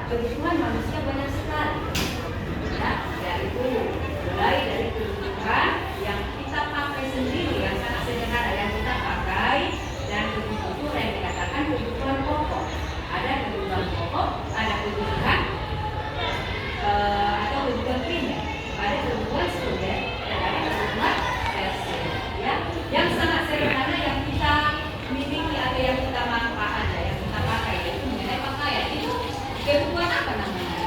kebutuhan manusia banyak sekali. Ya, yaitu mulai dari kebutuhan yang kita pakai sendiri yang sangat sederhana yang kita pakai, dan kebutuhan yang dikatakan kebutuhan pokok. Ada kebutuhan pokok, ada kebutuhan atau kebutuhan primer, ada kebutuhan sekunder, dan ada kebutuhan tersier. Ya, yang sangat sederhana yang kita miliki atau yang kita manfaatkan, yang kita pakai, yaitu mengenai pakaian itu kebutuhan apa namanya?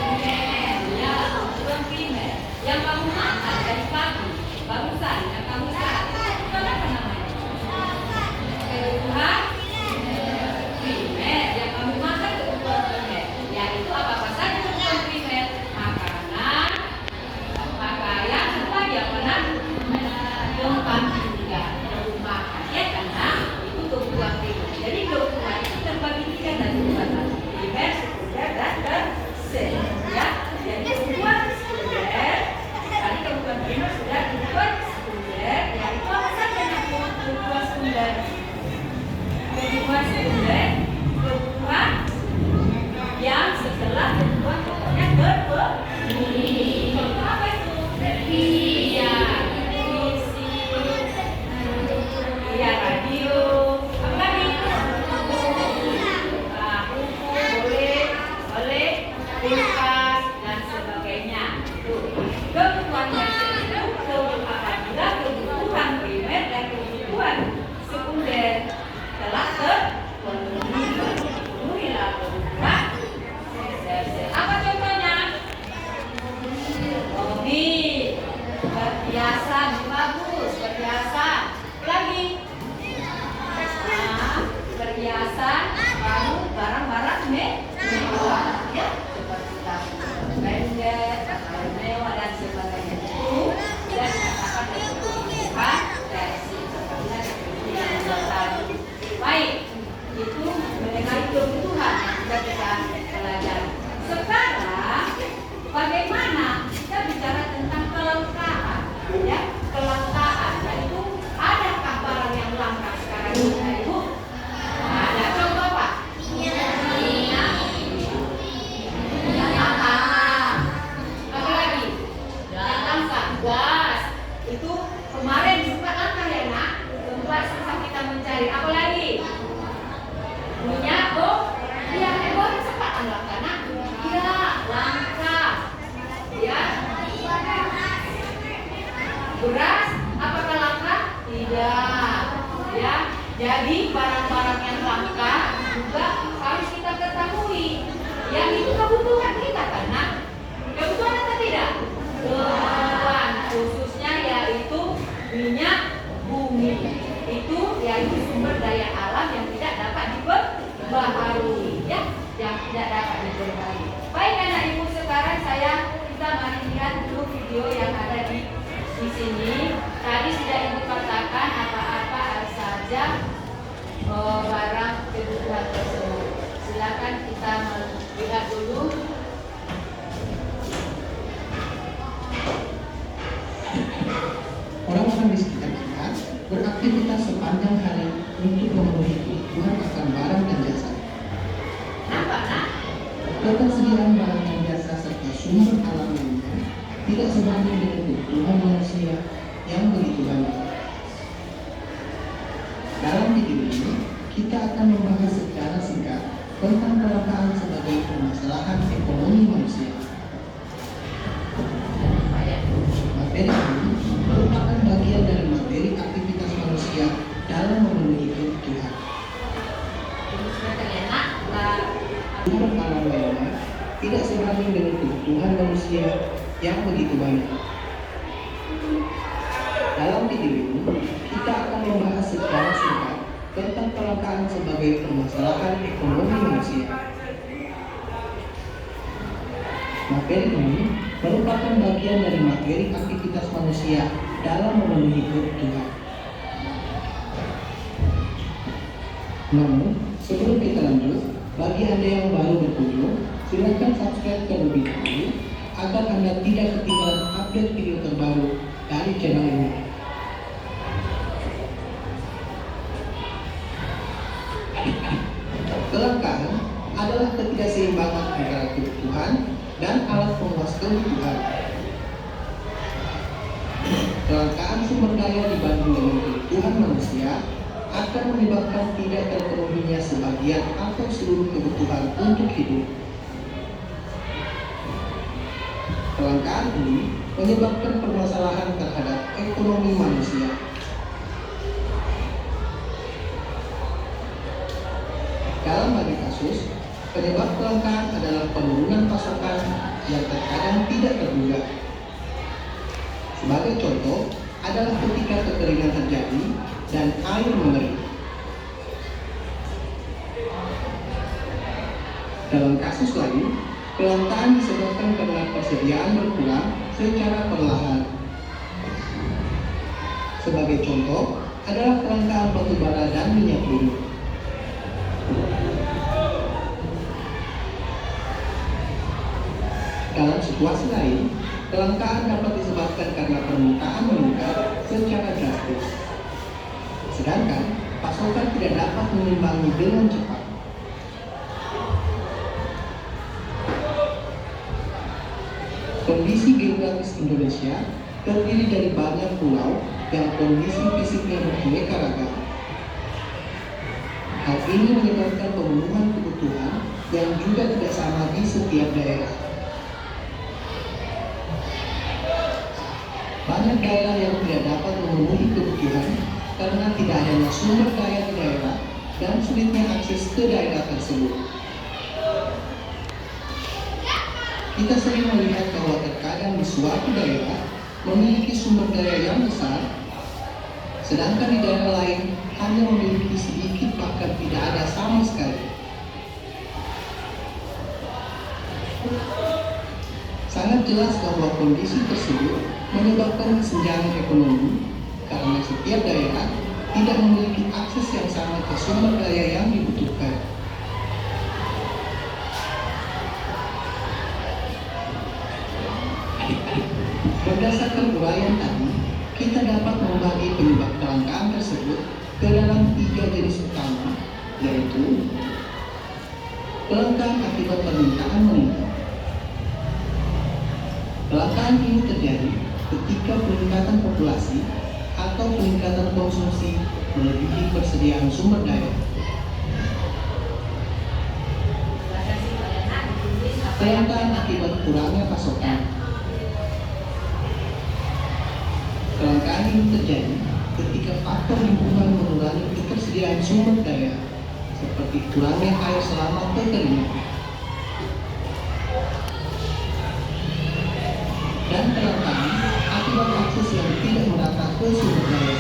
Primer, ya, kebutuhan primer. Yang kamu makan dari pagi, barusan yang kamu sehat, itu kebutuhan apa namanya? Kebutuhan primer. Yang kamu makan kebutuhan primer, yaitu apa saja kebutuhan primer: makanan, pakaian, apa dia mana? Tempat tinggal, rumah, ya karena itu kebutuhan primer. Jadi kebutuhan itu terbagi tiga dan kebutuhan primer, sekunder, dan tersier. Ya, jadi kebutuhan sekunder. Tadi kebutuhan primer sudah, kebutuhan sekunder, yaitu apa saja yang kebutuhan sekunder? Kebutuhan sekunder, kebutuhan yang setelah kebutuhan pokoknya terpenuhi. Contoh apa itu? Iya, televisi, iya radio, apa lagi? Boleh, kulkas dan sebagainya. Tuh, kebutuhan tersebut apabila kebutuhan primer dan kebutuhan sekunder telah terpenuhilah kebutuhan tersier. Apa contohnya? Hobi, perhiasan, bagus, perhiasan. Lagi, perhiasan, baru barang-barang mewah, ya, seperti tas branded, pakaian mewah dan sebagainya. Itu sudah dikatakan kebutuhan tersier. Apabila kebutuhan tadi. Baik, itu mengenai kebutuhan yang sudah kita pelajari. Sekarang bagaimana kita bicara tentang kelangkaan, ya, kelangkaan, yaitu adakah barang yang langka sekarang ini, Ibu? Ada, contoh apa? Apa lagi? Yang langka, gas. Itu kemarin sempat langka ya nak, sempat susah kita mencari. Apa lagi? Minyak, iya, baru sempat langka nak? Iya, langka. Ya. Beras, apakah langka? Tidak. Ya, jadi barang-barang yang langka juga harus kita ketahui. Yang itu kebutuhan kita kan, nak? Kebutuhan atau tidak? Kebutuhan, khususnya yaitu minyak bumi. Itu yaitu sumber daya alam yang tidak dapat diperbaharui, ya, yang tidak dapat diperbaharui. Baik anak ibu, sekarang kita mari lihat dulu video yang ada di sini. Tadi sudah ibu katakan apa-apa saja barang kebutuhan tersebut. Silakan kita melihat dulu. Orang-orang di sekitar kita beraktivitas sepanjang hari untuk memenuhi kebutuhan akan barang dan jasa. Ketersediaan barang dan jasa serta sumber alam lainnya tidak sebanding dengan kebutuhan manusia yang begitu banyak. Dalam video ini, kita akan membahas secara singkat tentang kelangkaan sebagai permasalahan ekonomi manusia. Materi ini merupakan bagian dari materi aktivitas manusia dalam memenuhi kebutuhan. Sumber alam lainnya tidak sebanding dengan kebutuhan manusia yang begitu banyak. Dalam video ini, kita akan membahas secara singkat tentang kelangkaan sebagai permasalahan ekonomi manusia. Materi ini merupakan bagian dari materi aktivitas manusia dalam memenuhi kebutuhan. Namun, sebelum kita lanjut, bagi Anda yang baru berkunjung, silakan subscribe terlebih dahulu agar Anda tidak ketinggalan update video terbaru dari channel ini. Kelangkaan adalah ketidakseimbangan kebutuhan. Kelangkaan sumber daya dibanding dengan kebutuhan manusia akan menyebabkan tidak terpenuhinya sebagian atau seluruh kebutuhan untuk hidup. Kelangkaan ini menyebabkan permasalahan terhadap ekonomi manusia. Dalam banyak kasus, penyebab kelangkaan adalah penurunan pasokan yang terkadang tidak terduga. Sebagai contoh adalah ketika kekeringan terjadi dan air mengering. Dalam kasus lain, kelangkaan disebabkan karena persediaan berkurang secara perlahan. Sebagai contoh adalah kelangkaan batu bara dan minyak bumi. Dalam situasi lain, kelangkaan dapat disebabkan karena permintaan meningkat secara drastis, sedangkan pasokan tidak dapat mengimbangi dengan cepat. Kondisi geografis Indonesia terdiri dari banyak pulau yang kondisi fisiknya beraneka ragam. Hal ini menyebabkan pemenuhan kebutuhan yang juga tidak sama di setiap daerah. Banyak daerah yang tidak dapat memenuhi kebutuhan karena tidak adanya sumber daya di daerah dan sulitnya akses ke daerah tersebut. Kita sering melihat bahwa terkadang di suatu daerah memiliki sumber daya yang besar, sedangkan di daerah lain hanya memiliki sedikit bahkan tidak ada sama sekali. Sangat jelas bahwa kondisi tersebut menyebabkan kesenjangan ekonomi karena setiap daerah tidak memiliki akses yang sama ke sumber daya yang dibutuhkan. Berdasarkan uraian tadi, kita dapat membagi penyebab kelangkaan tersebut ke dalam 3 jenis utama, yaitu kelangkaan akibat permintaan meningkat. Kelangkaan ini terjadi ketika peningkatan populasi atau peningkatan konsumsi melebihi persediaan sumber daya. Kelangkaan akibat kurangnya pasokan. Kelangkaan ini terjadi ketika faktor lingkungan mengurangi ketersediaan sumber daya, seperti kurangnya air selama kekeringan. Dan kelangkaan akibat akses yang tidak merata ke sumber daya.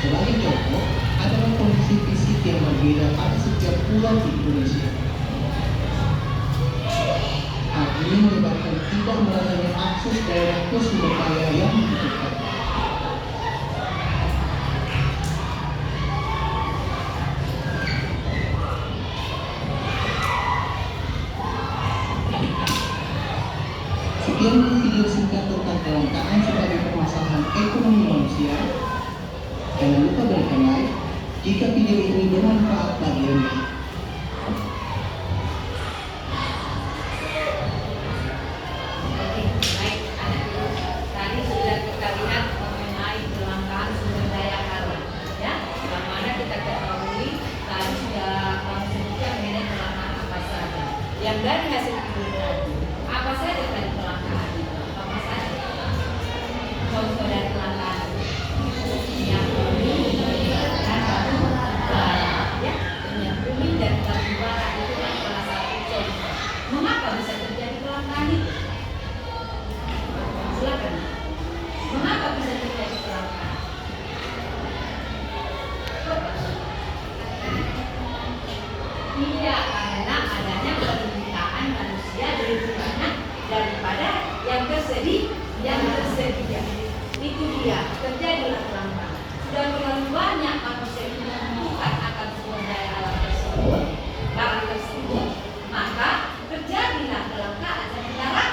Sebagai contoh adalah kondisi fisik yang berbeda pada setiap pulau di Indonesia. Hal ini menyebabkan tidak meratanya akses daerah ke sumber daya yang dibutuhkan. Sekian video singkat tentang kelangkaan sebagai permasalahan ekonomi manusia. Jangan lupa berikan like jika video ini bermanfaat bagi Anda. Oke, baik anak-anak. Tadi sudah kita lihat mengenai kelangkaan sumber daya alam, ya. Yang mana kita ketahui tadi sudah sebutkan mengenai kelangkaan apa saja. Yang dari hasil video tadi, apa saja tadi kelangkaan itu? Apa saja? Contoh dari kelangkaan minyak bumi dan batu bara, ya. Minyak bumi dan batu bara itu kan salah satu contoh. Mengapa bisa terjadi kelangkaan itu? Silakan. Mengapa bisa terjadi kelangkaan? Iya, karena adanya permintaan manusia lebih banyak daripada yang tersedia. Itu dia, terjadilah kelangkaan. Sudah terlalu banyak manusia yang membutuhkan akan sumber daya alam tersebut, barang tersebut, maka terjadilah kelangkaan. Sementara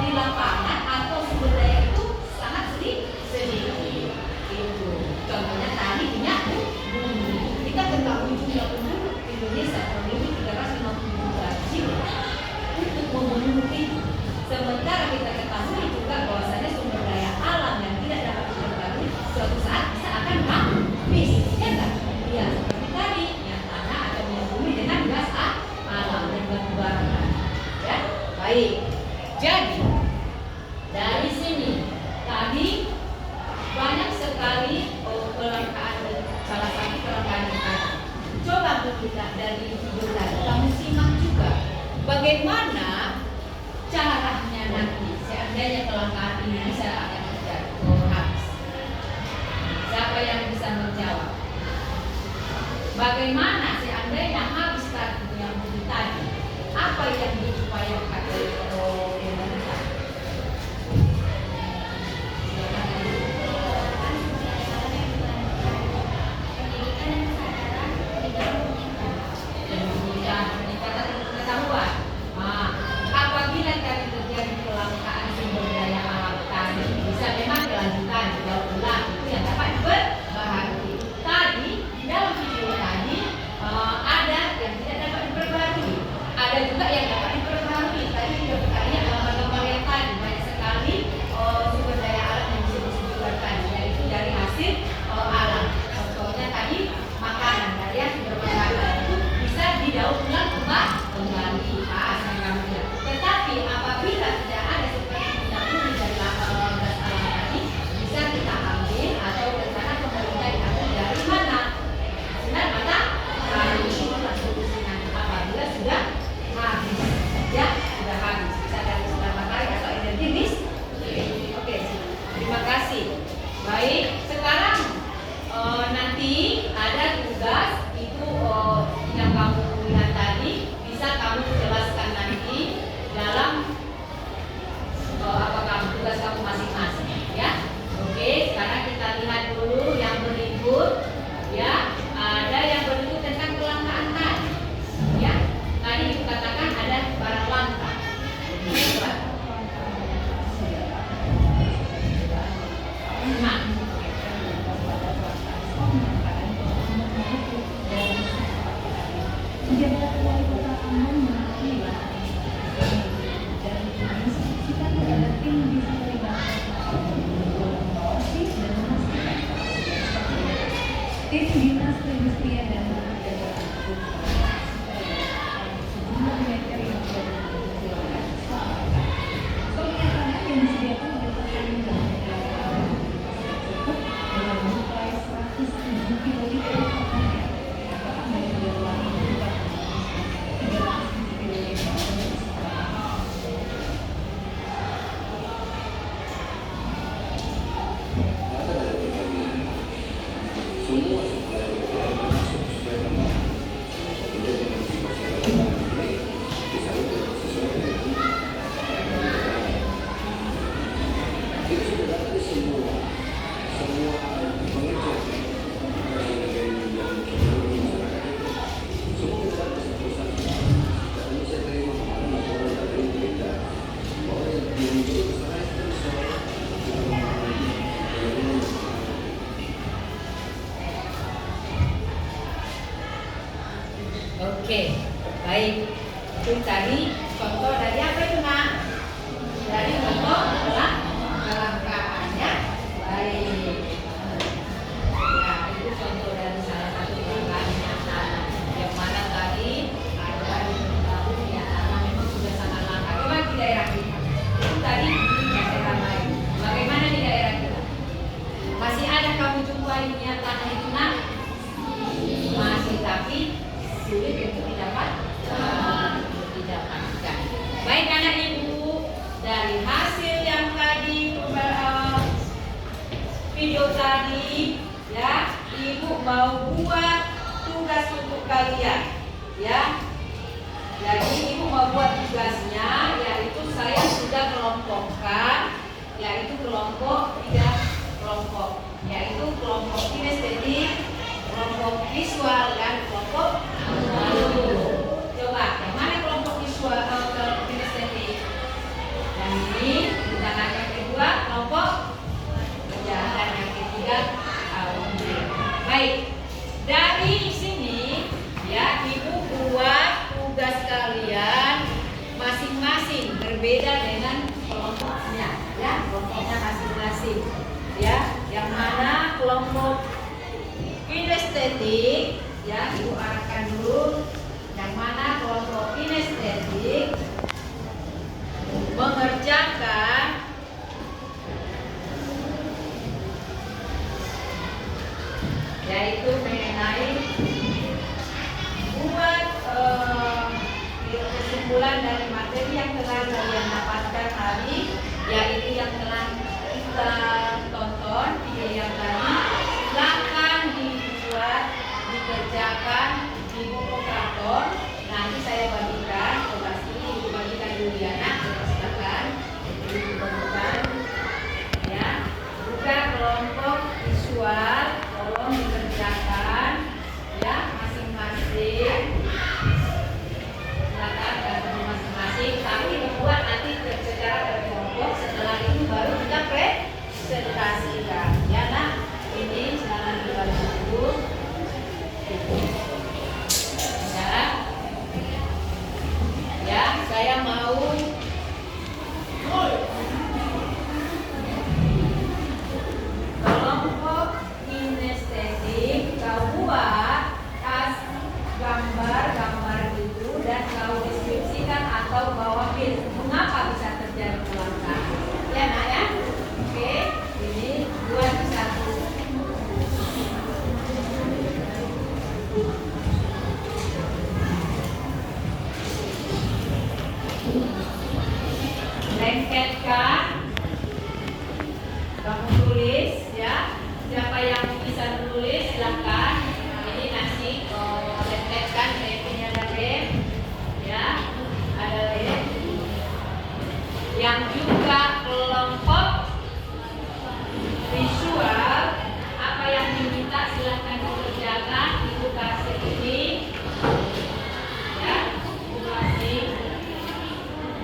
di lapangan atau sumber daya itu sangat sedikit. Itu contohnya tadi minyak bumi. Kita ketahui jumlah penduduk Indonesia tahun ini 350 juta jiwa. Untuk memenuhi Sementara kita ketahui juga bahwasanya sumber daya alam yang tidak dapat diperbarui suatu saat bisa akan habis, ya enggak? Ya, seperti tadi yang tanah atau minyak bumi dengan gas alam dan batu bara. Ya, baik. Jadi dari sini tadi banyak sekali kelangkaan, salah satu kelangkaan ikan. Coba kita dari video tadi kamu simak juga bagaimana caranya nanti seandainya kelangkaan ini bisa akan terjadi habis. Siapa yang bisa menjawab? Bagaimana seandainya habis tadi yang tadi? Apa yang diupayakan oleh pemerintah? Peningkatan pengetahuan. Apabila tadi terjadi kelangkaan sumber daya alam tadi, bisa memang kelanjutan daur ulang itu yang dapat diperbaharui. Tadi di dalam video tadi ada yang tidak dapat diperbaharui, ada juga yang dapat diperbaharui. Tadi sudah kita lihat gambar-gambar yang tadi banyak sekali sumber daya alam yang bisa digunakan, yaitu dari hasil alam. Contohnya tadi makanan dari yang sudah berbahan itu bisa didaur ulang kembali. Tetapi apabila tidak ada seperti minyak bumi dari gas alam tadi, bisa kita ambil atau rencana pemerintah diambil dari mana? Sinar matahari. Itulah solusinya apabila sudah habis. Ya, sudah habis. Bisa dari sinar matahari atau energi listrik. Oke, terima kasih. Baik, sekarang nanti ada tugas itu yang kamu lihat tadi bisa kamu jelaskan nanti dalam tugas kamu masing-masing, ya. Oke, sekarang kita lihat dulu yang berikut, ya. Ada yang berikut tentang kelangkaan tadi, ya. Tadi dikatakan ada barang langka. Nah, tim dinas perindustrian dan perdagangan sejumlah meter yang sudah ditentukan pernyataan yang disediakan oleh pertamina cukup dengan mencapai 107 kiloliter apakah dari berlaku 307 kiloliter Oke, baik. Itu tadi contoh dari apa itu, Nak? Dari contoh kelangkaannya. Baik. Ya, itu contoh dari salah satu kelangkaan yang mana tadi ada di yang karena memang sudah sangat langka. Coba di daerah kita. Itu tadi di daerah lain. Bagaimana di daerah kita? Masih ada kamu jumpai minyak tanah itu, Nak? Masih, tapi sulit untuk didapatkan. Baik anak ibu, dari hasil yang tadi video tadi, ya, ibu mau buat tugas untuk kalian, ya. Jadi ibu mau buat tugasnya, yaitu saya sudah kelompokkan, yaitu kelompok 3 kelompok, yaitu kelompok kinestetik, kelompok visual dan kelompok coba yang mana kelompok visual kinestetik? Yang ini, dan yang kedua kelompok dan yang ketiga baik. Dari sini ya ibu buat tugas kalian masing-masing berbeda dengan Lengketkan. Kamu tulis ya. Siapa yang bisa menulis silakan. Ini nasi lengketkan. Saya punya ada lem. Ya, ada lem. Yang juga kelompok visual, apa yang diminta silakan dikerjakan. Ibu kasih ini. Ya, ibu kasih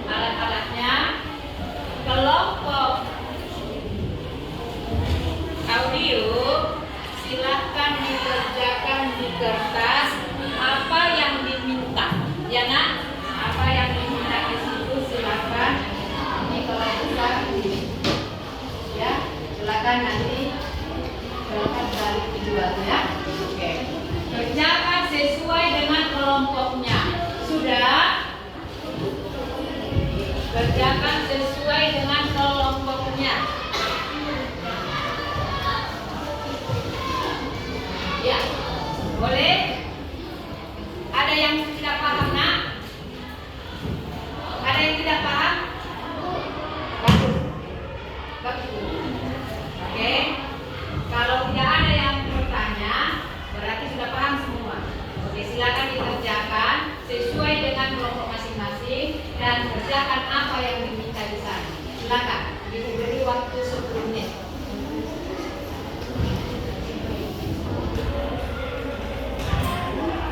alat-alatnya. Kelompok audio silahkan dikerjakan di kertas apa yang diminta, ya nak? Apa yang diminta di situ silahkan. Ini kalau besar, ya silahkan nanti silahkan balik dijual ya. Oke. Kerjakan sesuai dengan kelompoknya. Sudah? Kerjakan sesuai dengan kelompoknya. Ya, boleh? Ada yang tidak paham, nak? Ada yang tidak paham? Bagus. Bagus. Oke. Kalau tidak ada yang bertanya, berarti sudah paham semua. Oke, silakan dikerjakan sesuai dengan kelompok masing-masing dan kerjakan apa yang diminta di sana. Silakan.